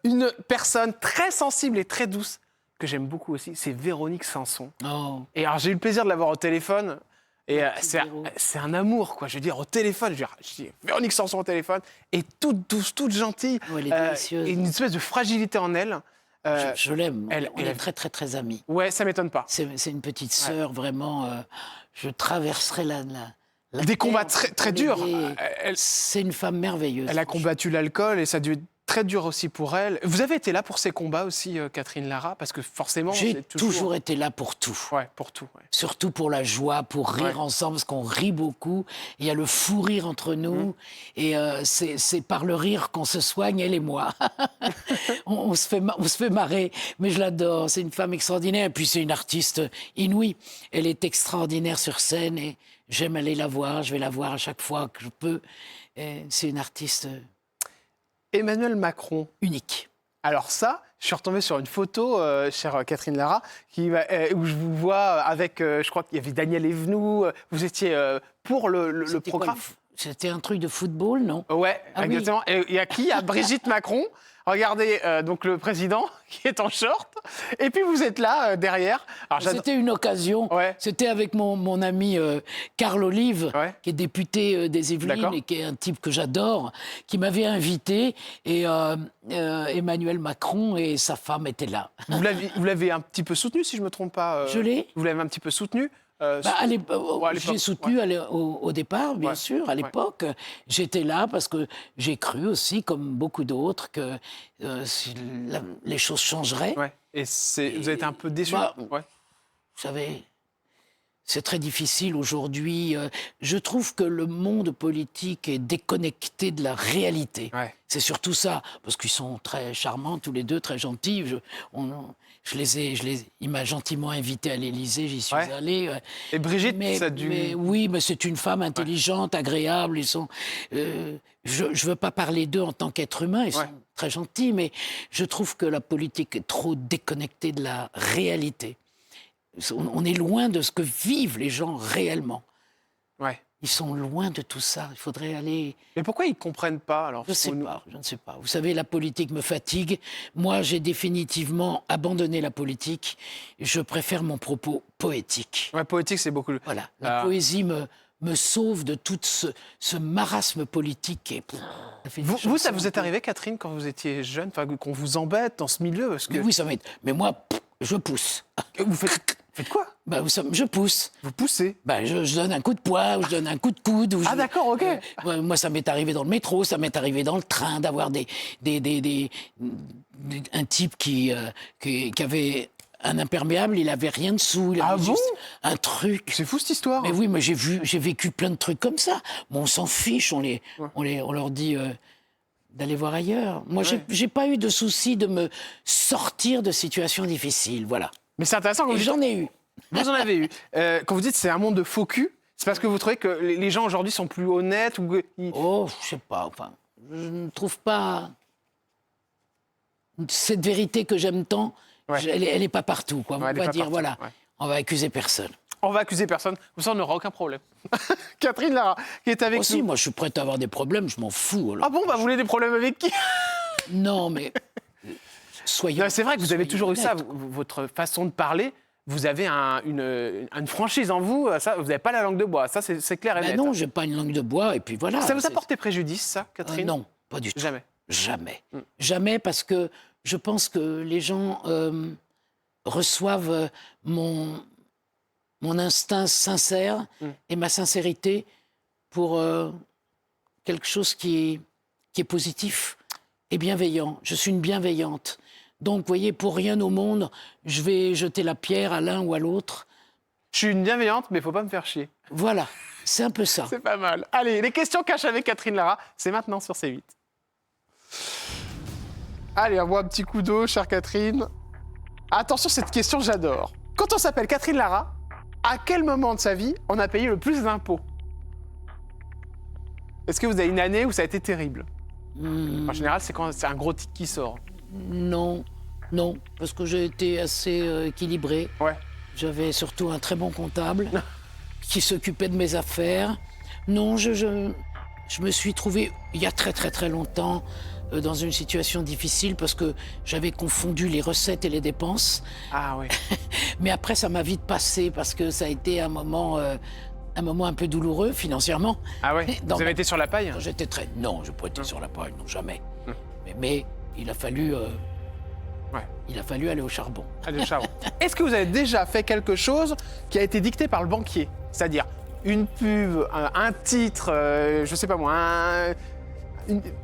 Une personne très sensible et très douce que j'aime beaucoup aussi, c'est Véronique Sanson. Oh. Et alors j'ai eu le plaisir de l'avoir au téléphone. Et Véro. c'est un amour, quoi. Je veux dire, au téléphone, je dis Véronique Sanson au téléphone, et toute douce, toute gentille. Oh, elle est délicieuse. Et une espèce de fragilité en elle. Je l'aime. On est elle- très, très, très amis. Ouais, ça m'étonne pas. C'est une petite sœur, vraiment. Je traverserai la Des terre combats pour très durs. l'aider. Elle- C'est une femme merveilleuse. Elle a combattu l'alcool et ça a dû être très dur aussi pour elle. Vous avez été là pour ces combats aussi, Catherine Lara, parce que forcément, J'ai c'est toujours été là pour tout. Ouais, pour tout. Ouais. Surtout pour la joie, pour rire ensemble, parce qu'on rit beaucoup. Il y a le fou rire entre nous. Et c'est par le rire qu'on se soigne, elle et moi. on se fait marrer. Mais je l'adore. C'est une femme extraordinaire. Et puis c'est une artiste inouïe. Elle est extraordinaire sur scène. Et j'aime aller la voir. Je vais la voir à chaque fois que je peux. Et c'est une artiste Emmanuel Macron. unique. Alors ça, je suis retombé sur une photo, chère Catherine Lara, où je vous vois avec, je crois qu'il y avait Daniel Evenou, vous étiez pour le C'était quoi, programme. C'était un truc de football, non? Ouais, Ah oui. exactement. Et il y a qui? Il y a Brigitte Macron. Regardez, donc le président qui est en short. Et puis vous êtes là, derrière. Alors, C'était une occasion. Ouais. C'était avec mon ami Carl Olive, Ouais. qui est député des D'accord. Yvelines et qui est un type que j'adore, qui m'avait invité. Et Emmanuel Macron et sa femme étaient là. vous l'avez un petit peu soutenu, si je ne me trompe pas. Je l'ai. Vous l'avez un petit peu soutenu. À l'époque, Ouais, à l'époque, j'ai soutenu au départ, bien Ouais. sûr. À l'époque, j'étais là parce que j'ai cru aussi, comme beaucoup d'autres, que les choses changeraient. Ouais. Et vous avez été un peu déçu. Bah, Ouais. Vous savez, c'est très difficile aujourd'hui. Je trouve que le monde politique est déconnecté de la réalité. Ouais. C'est surtout ça, parce qu'ils sont très charmants tous les deux, très gentils. Il m'a gentiment invité à l'Élysée, j'y suis Ouais. allé. Et Brigitte, ça a dû... Mais oui, mais c'est une femme intelligente, agréable. Ils sont. Je ne veux pas parler d'eux en tant qu'être humain. Ils sont très gentils, mais je trouve que la politique est trop déconnectée de la réalité. On est loin de ce que vivent les gens réellement. Ouais. Ils sont loin de tout ça. Il faudrait aller... Mais pourquoi ils ne comprennent pas alors? Je ne sais pas. Vous savez, la politique me fatigue. Moi, j'ai définitivement abandonné la politique. Je préfère mon propos poétique. Ouais, poétique, c'est beaucoup. Voilà. La poésie me sauve de tout ce marasme politique. Et, Ça vous est arrivé, Catherine, quand vous étiez jeune, qu'on vous embête dans ce milieu parce que... Mais oui, ça m'aide. Mais moi, je pousse. Vous faites quoi? Je pousse. Vous poussez? Je donne un coup de poing, ou je donne un coup de coude. Ah, d'accord, ok. Moi, ça m'est arrivé dans le métro, ça m'est arrivé dans le train, d'avoir un type qui avait un imperméable, il avait rien dessous, il avait juste un truc. C'est fou cette histoire. Mais oui, mais j'ai vécu plein de trucs comme ça. Bon, on s'en fiche, on leur dit d'aller voir ailleurs. Moi, j'ai pas eu de souci de me sortir de situations difficiles, voilà. Mais c'est intéressant quand Et vous dites j'en ai eu. Vous en avez eu. Quand vous dites c'est un monde de faux cul, c'est parce que vous trouvez que les gens aujourd'hui sont plus honnêtes ou Oh, je sais pas, enfin, je ne trouve pas cette vérité que j'aime tant, Ouais. elle est pas partout, quoi. Ouais, On elle est va pas dire, partout, voilà, ouais. on va accuser personne. On va accuser personne, comme ça on n'aura aucun problème. Catherine Lara, qui est avec Aussi, nous. moi, je suis prête à avoir des problèmes, je m'en fous. Alors. Ah bon, bah vous voulez des problèmes avec qui? Non, mais soyons. Non, c'est vrai que vous avez soyons toujours eu ça, honnêtes. votre façon de parler. Vous avez une franchise en vous, ça, vous n'avez pas la langue de bois, ça c'est clair et Ben net. non, j'ai pas une langue de bois, et puis voilà. Ça vous a c'est- porté préjudice, ça, Catherine? Non, pas du tout. Jamais. Jamais. Jamais, parce que je pense que les gens reçoivent mon instinct sincère et ma sincérité pour quelque chose qui est positif et bienveillant. Je suis une bienveillante. Donc, vous voyez, pour rien au monde, je vais jeter la pierre à l'un ou à l'autre. Je suis une bienveillante, mais il ne faut pas me faire chier. Voilà, c'est un peu ça. C'est pas mal. Allez, les questions cash avec Catherine Lara, c'est maintenant sur C8. Allez, on voit un petit coup d'eau, chère Catherine. Attention, cette question, j'adore. Quand on s'appelle Catherine Lara, à quel moment de sa vie on a payé le plus d'impôts? Est-ce que vous avez une année où ça a été terrible? En général, c'est quand c'est un gros tic qui sort. Non, non, parce que j'ai été assez équilibré. Ouais. J'avais surtout un très bon comptable qui s'occupait de mes affaires. Non, je me suis trouvé, il y a très très très longtemps, dans une situation difficile parce que j'avais confondu les recettes et les dépenses. Ah oui. Mais après, ça m'a vite passé parce que ça a été un moment un peu douloureux financièrement. Ah ouais. Dans Vous avez ma- été sur la paille? J'étais très... Non, je n'ai pas été sur la paille, non, jamais. Mais il a fallu... Ouais. Il a fallu aller au charbon. Allez, ciao. Est-ce que vous avez déjà fait quelque chose qui a été dicté par le banquier? C'est-à-dire une pub, un titre, je sais pas moi,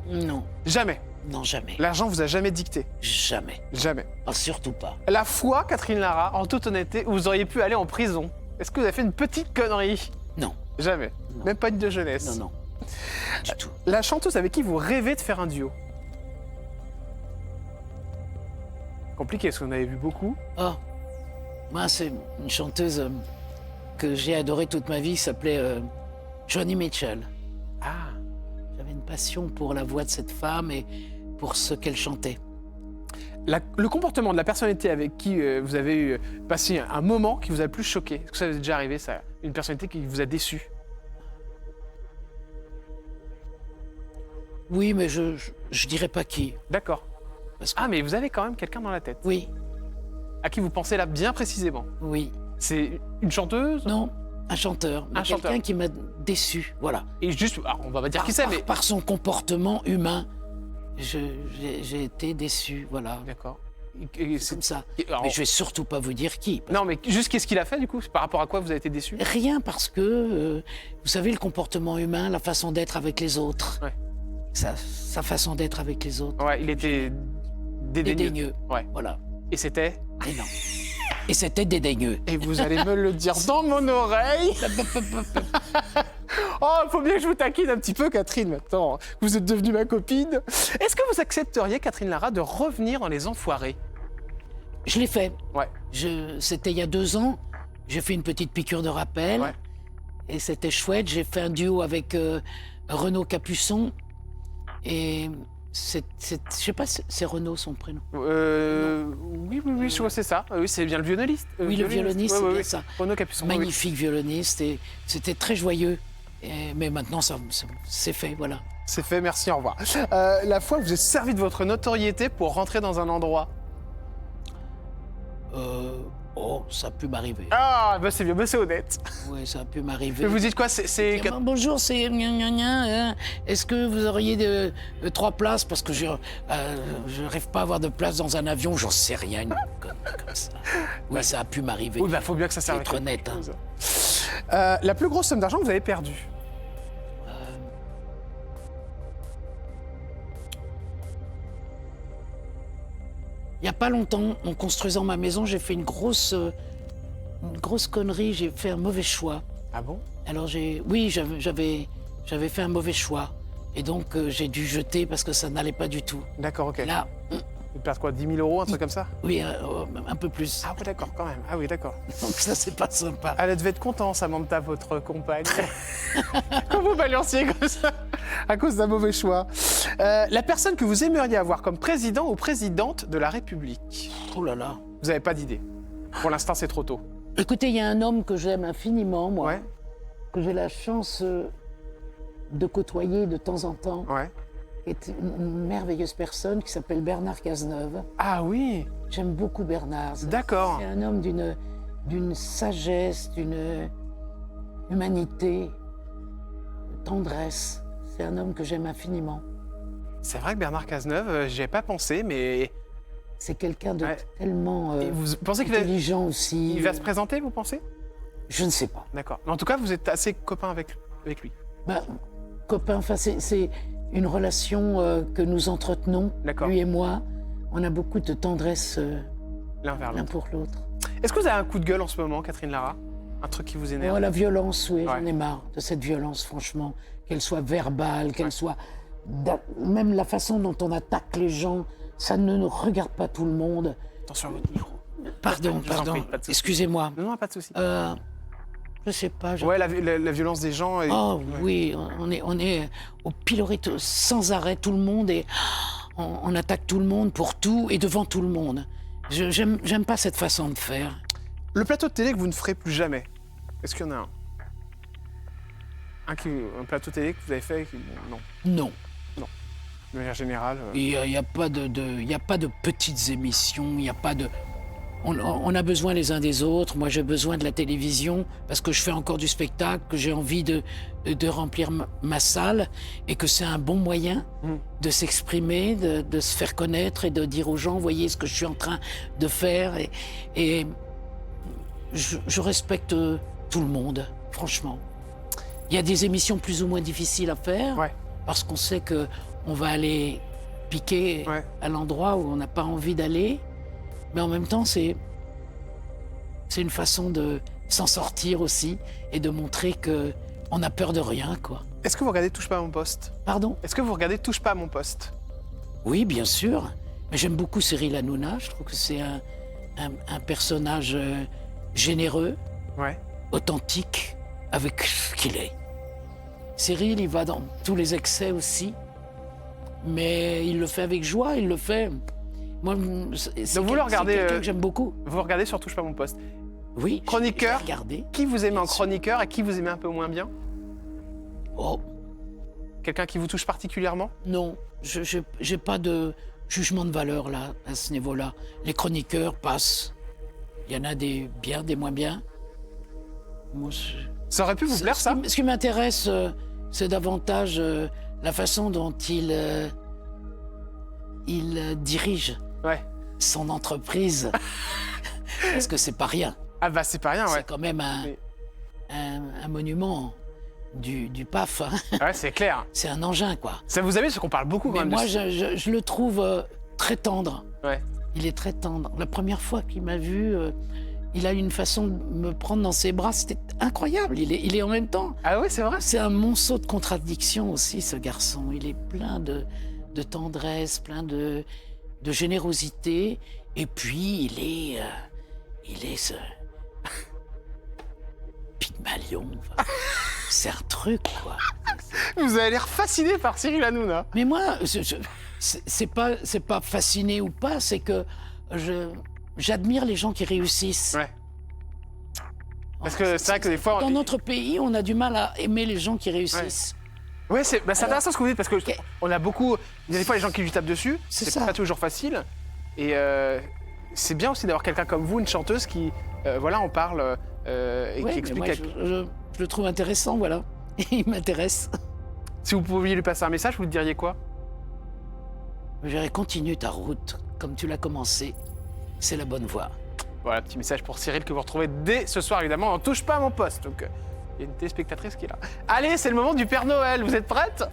Non, Jamais. non, jamais. L'argent vous a jamais dicté. Jamais. Jamais. Ah, surtout pas. La fois, Catherine Lara, en toute honnêteté, où vous auriez pu aller en prison. Est-ce que vous avez fait une petite connerie? Non, Jamais. Non. Même pas une de jeunesse. non, non. Du tout. La chanteuse avec qui vous rêvez de faire un duo? Compliqué, parce qu'on avait vu beaucoup. Oh, moi, c'est une chanteuse que j'ai adorée toute ma vie, qui s'appelait Joni Mitchell. Ah. J'avais une passion pour la voix de cette femme et pour ce qu'elle chantait. Le comportement de la personnalité avec qui vous avez eu passé un moment qui vous a le plus choqué. Est-ce que ça vous est déjà arrivé, ça? Une personnalité qui vous a déçu? Oui, mais je dirais pas qui. D'accord. Parce que- Ah, mais vous avez quand même quelqu'un dans la tête. Oui, À qui vous pensez là bien précisément? oui. C'est une chanteuse? Non, un chanteur. Mais Un chanteur. quelqu'un qui m'a déçu, voilà. Et juste, on va pas dire qui c'est, mais... Par son comportement humain, j'ai été déçu, voilà. D'accord. C'est comme ça. alors- Mais je vais surtout pas vous dire qui. Non, mais juste qu'est-ce qu'il a fait du coup? Par rapport à quoi vous avez été déçu? Rien parce que, vous savez, le comportement humain, la façon d'être avec les autres, Ouais. sa façon d'être avec les autres, Ouais, il était dédaigneux. dédaigneux. Ouais. Voilà. Et c'était? Et non. Et c'était dédaigneux. Et vous allez me le dire dans mon oreille. Oh, il faut bien que je vous taquine un petit peu, Catherine, maintenant. Vous êtes devenue ma copine. Est-ce que vous accepteriez, Catherine Lara, de revenir dans Les Enfoirés? Je l'ai fait. Ouais. C'était il y a 2 ans. J'ai fait une petite piqûre de rappel. Ouais. Et c'était chouette. J'ai fait un duo avec Renaud Capuçon. Et je sais pas, c'est Renaud son prénom. Oui, je vois, c'est ça. Oui, c'est bien le violoniste. Oui, le violoniste, Ouais, c'est ouais, bien ouais. ça. Renaud Capuçon. oui, oui. Magnifique violoniste. Et c'était très joyeux. Mais maintenant, c'est fait, voilà. C'est fait, merci, au revoir. La fois où vous êtes servi de votre notoriété pour rentrer dans un endroit. Oh, ça a pu m'arriver. Ah, bah c'est bien, bah c'est honnête. Oui, ça a pu m'arriver. Vous dites quoi? C'est... Bonjour, c'est gna, gna, gna, hein. Est-ce que vous auriez 3 places? Parce que je rêve pas à avoir de place dans un avion, j'en sais rien, une connerie comme ça. Oui, ça a pu m'arriver. Oui, bah faut bien que ça serve à Être quelque honnête, hein. chose. La plus grosse somme d'argent que vous avez perdue? Il y a pas longtemps, en construisant ma maison, j'ai fait une grosse connerie, j'ai fait un mauvais choix. Ah bon? Alors j'avais fait un mauvais choix. Et donc j'ai dû jeter parce que ça n'allait pas du tout. D'accord, ok. Là, Vous perdez quoi, 10 000 euros, un truc comme ça? Oui, un peu plus. Ah ouais, d'accord, quand même. Ah oui, d'accord. Donc ça, c'est pas sympa. Elle devait être contente, Samantha, votre compagne. Quand vous balanciez comme ça, à cause d'un mauvais choix. La personne que vous aimeriez avoir comme président ou présidente de la République? Oh là là. Vous n'avez pas d'idée. Pour l'instant, c'est trop tôt. Écoutez, il y a un homme que j'aime infiniment, moi, Ouais, que j'ai la chance de côtoyer de temps en temps, ouais. qui est une merveilleuse personne qui s'appelle Bernard Cazeneuve. Ah oui, J'aime beaucoup Bernard. d'accord. C'est un homme d'une sagesse, d'une humanité, de tendresse. C'est un homme que j'aime infiniment. C'est vrai que Bernard Cazeneuve, j'y ai pas pensé, mais... C'est quelqu'un de Ouais. tellement Et vous pensez qu'il va, intelligent aussi. il va se présenter, vous pensez? Je ne sais pas. D'accord. En tout cas, vous êtes assez copain avec lui. Ben, copain, enfin, c'est une relation que nous entretenons, D'accord. lui et moi. On a beaucoup de tendresse L'un vers l'un l'autre. pour l'autre. Est-ce que vous avez un coup de gueule en ce moment, Catherine Lara? Un truc qui vous énerve? Oh, la violence, oui, Ouais. j'en ai marre de cette violence, franchement. Qu'elle soit verbale, qu'elle Ouais. soit... Même la façon dont on attaque les gens, ça ne nous regarde pas tout le monde. Attention à votre micro. Pardon, Je vous en pardon, prie, pas de souci. excusez-moi. Non, pas de souci. Je sais pas. Ouais, la violence des gens. Et... Oh ouais. oui, on est au pilori sans arrêt, tout le monde, et on attaque tout le monde pour tout et devant tout le monde. J'aime pas cette façon de faire. Le plateau de télé que vous ne ferez plus jamais, est-ce qu'il y en a un? Un plateau télé que vous avez fait qui... Non, Non. de manière générale. Il y a pas de petites émissions, il y a pas de... On a besoin les uns des autres. Moi, j'ai besoin de la télévision parce que je fais encore du spectacle, que j'ai envie de remplir ma salle et que c'est un bon moyen de s'exprimer, de se faire connaître et de dire aux gens, voyez ce que je suis en train de faire. Et je respecte tout le monde, franchement. Il y a des émissions plus ou moins difficiles à faire Ouais. parce qu'on sait qu'on va aller piquer Ouais. à l'endroit où on n'a pas envie d'aller. Mais en même temps, c'est une façon de s'en sortir aussi et de montrer qu'on n'a peur de rien, quoi. Est-ce que vous regardez Touche pas à mon poste? Pardon? Est-ce que vous regardez Touche pas à mon poste? Oui, bien sûr. Mais j'aime beaucoup Cyril Hanouna. Je trouve que c'est un personnage généreux, Ouais. authentique, avec ce qu'il est. Cyril, il va dans tous les excès aussi, mais il le fait avec joie, il le fait... Moi, c'est Donc vous le regardez, quelqu'un que j'aime beaucoup. Vous regardez sur Touche pas à mon poste. Oui. Chroniqueur. J'ai regardé. Qui vous aimez en Bien sûr. chroniqueur et qui vous aimez un peu moins bien? Oh, Quelqu'un qui vous touche particulièrement? non, je n'ai pas de jugement de valeur là, à ce niveau-là. Les chroniqueurs passent. Il y en a des bien, des moins bien. Moi, Ça aurait pu vous plaire, ça? Ce qui m'intéresse, c'est davantage la façon dont il dirige Ouais. son entreprise. Parce que c'est pas rien. Ah bah c'est pas rien, ouais. C'est quand même Oui. un monument du PAF. hein. Ouais, c'est clair. C'est un engin, quoi. Ça vous avez, parce qu'on parle beaucoup quand Mais même moi, de... je le trouve très tendre. Ouais. Il est très tendre. La première fois qu'il m'a vu, il a une façon de me prendre dans ses bras. C'était incroyable. Il est en même temps. Ah oui, c'est vrai? C'est un monceau de contradictions aussi, ce garçon. Il est plein de tendresse, plein de générosité. Et puis, il est ce Pygmalion. Enfin, c'est un truc, quoi. Vous avez l'air fasciné par Cyril Hanouna. Mais moi, c'est pas fasciné ou pas, c'est que j'admire les gens qui réussissent. Ouais. Parce que c'est vrai que des fois... Dans notre pays, on a du mal à aimer les gens qui réussissent. Ouais, c'est intéressant ce que vous dites, parce que on a beaucoup... Il y a des fois les gens qui lui tapent dessus, C'est c'est ça. pas toujours facile. Et c'est bien aussi d'avoir quelqu'un comme vous, une chanteuse qui, voilà, en parle et Ouais, qui mais explique... moi, je le trouve intéressant, voilà. Il m'intéresse. Si vous pouviez lui passer un message, vous lui diriez quoi? Je dirais, continue ta route comme tu l'as commencé. C'est la bonne voie. Voilà, petit message pour Cyril que vous retrouvez dès ce soir, évidemment. On touche pas à mon poste, donc il y a une téléspectatrice qui est là. Allez, c'est le moment du Père Noël, vous êtes prête?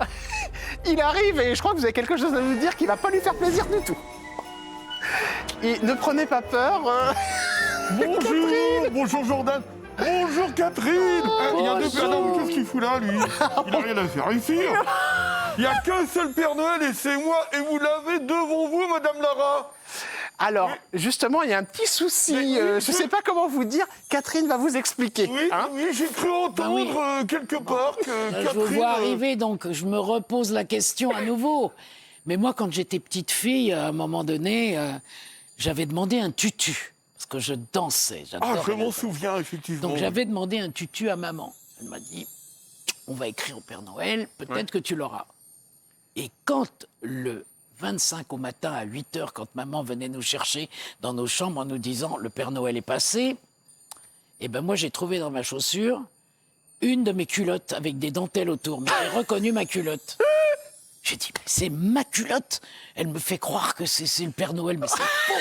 Il arrive et je crois que vous avez quelque chose à nous dire qui va pas lui faire plaisir du tout. Et ne prenez pas peur. Bonjour, bonjour Jordan. Bonjour Catherine. Il y a deux Père Noël, qu'est-ce qu'il fout là, lui? Il a rien à faire ici. Il n'y a qu'un seul Père Noël et c'est moi. Et vous l'avez devant vous, Madame Lara. Alors, justement, il y a un petit souci. Je ne sais pas comment vous dire. Catherine va vous expliquer. Oui, hein. oui, j'ai cru entendre quelque part que Là, je Catherine... vous vois arriver, donc je me repose la question à nouveau. Mais moi, quand j'étais petite fille, à un moment donné, j'avais demandé un tutu. Parce que je dansais. Ah, j'adorais je la m'en danse. souviens, effectivement. Donc j'avais demandé un tutu à maman. Elle m'a dit, on va écrire au Père Noël, peut-être que tu l'auras. Et quand le 25 au matin à 8h, quand maman venait nous chercher dans nos chambres en nous disant le Père Noël est passé, eh ben moi j'ai trouvé dans ma chaussure une de mes culottes avec des dentelles autour. Mais j'ai reconnu ma culotte. J'ai dit, mais c'est ma culotte. Elle me fait croire que c'est le Père Noël, mais c'est faux.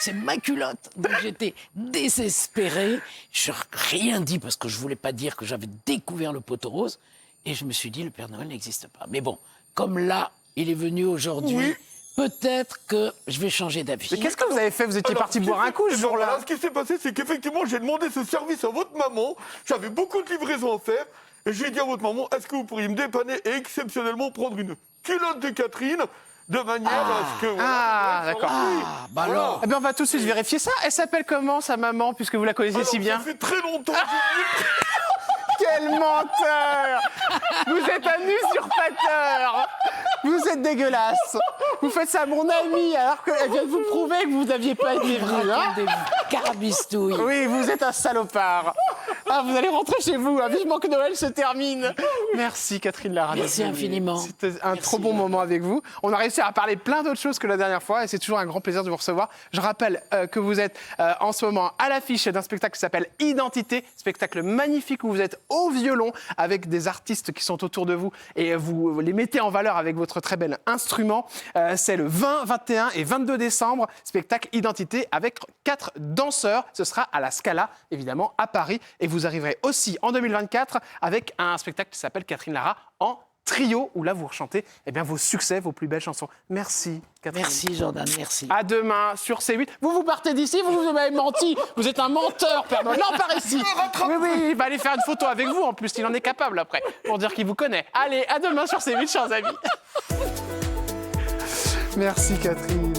C'est ma culotte. Donc j'étais désespéré. Je n'ai rien dit parce que je ne voulais pas dire que j'avais découvert le poteau rose. Et je me suis dit, le Père Noël n'existe pas. Mais bon, comme là, il est venu aujourd'hui, Oui. peut-être que je vais changer d'avis. Mais qu'est-ce que vous avez fait? Vous étiez Alors, parti ce qui boire un s'est- coup ce jour-là. alors, ce qui s'est passé, c'est qu'effectivement, j'ai demandé ce service à votre maman. J'avais beaucoup de livraisons à faire. Et j'ai dit à votre maman, est-ce que vous pourriez me dépanner et exceptionnellement prendre une culotte de Catherine de manière à ce que... Ah, d'accord. Ah, bah alors. Eh bien, on va tout de suite vérifier ça. Elle s'appelle comment, sa maman, puisque vous la connaissez si bien? Ça fait très longtemps que j'ai Quel menteur! Vous êtes un usurpateur! Vous êtes dégueulasse! Vous faites ça à mon amie alors qu'elle vient de vous prouver que vous n'aviez pas été venu. Hein? Des carabistouilles. Oui, vous êtes un salopard. Ah, vous allez rentrer chez vous. Vivement que Noël se termine. Merci Catherine Lara. Merci infiniment. C'était un Merci. trop bon moment avec vous. On a réussi à parler plein d'autres choses que la dernière fois et c'est toujours un grand plaisir de vous recevoir. Je rappelle que vous êtes en ce moment à l'affiche d'un spectacle qui s'appelle Identité, spectacle magnifique où vous êtes au violon avec des artistes qui sont autour de vous et vous les mettez en valeur avec votre très bel instrument. C'est le 20, 21 et 22 décembre, spectacle Identité avec 4 danseurs. Ce sera à la Scala, évidemment, à Paris. Et vous arriverez aussi en 2024 avec un spectacle qui s'appelle Catherine Lara en trio, où là, vous rechantez vos succès, vos plus belles chansons. Merci, Catherine. Merci Jordan, merci. À demain sur C8. Vous partez d'ici, vous m'avez menti. Vous êtes un menteur, Père Noël. Non, par ici. Oui, il va aller faire une photo avec vous en plus. Il en est capable après, pour dire qu'il vous connaît. Allez, à demain sur C8, chers amis. Merci, Catherine.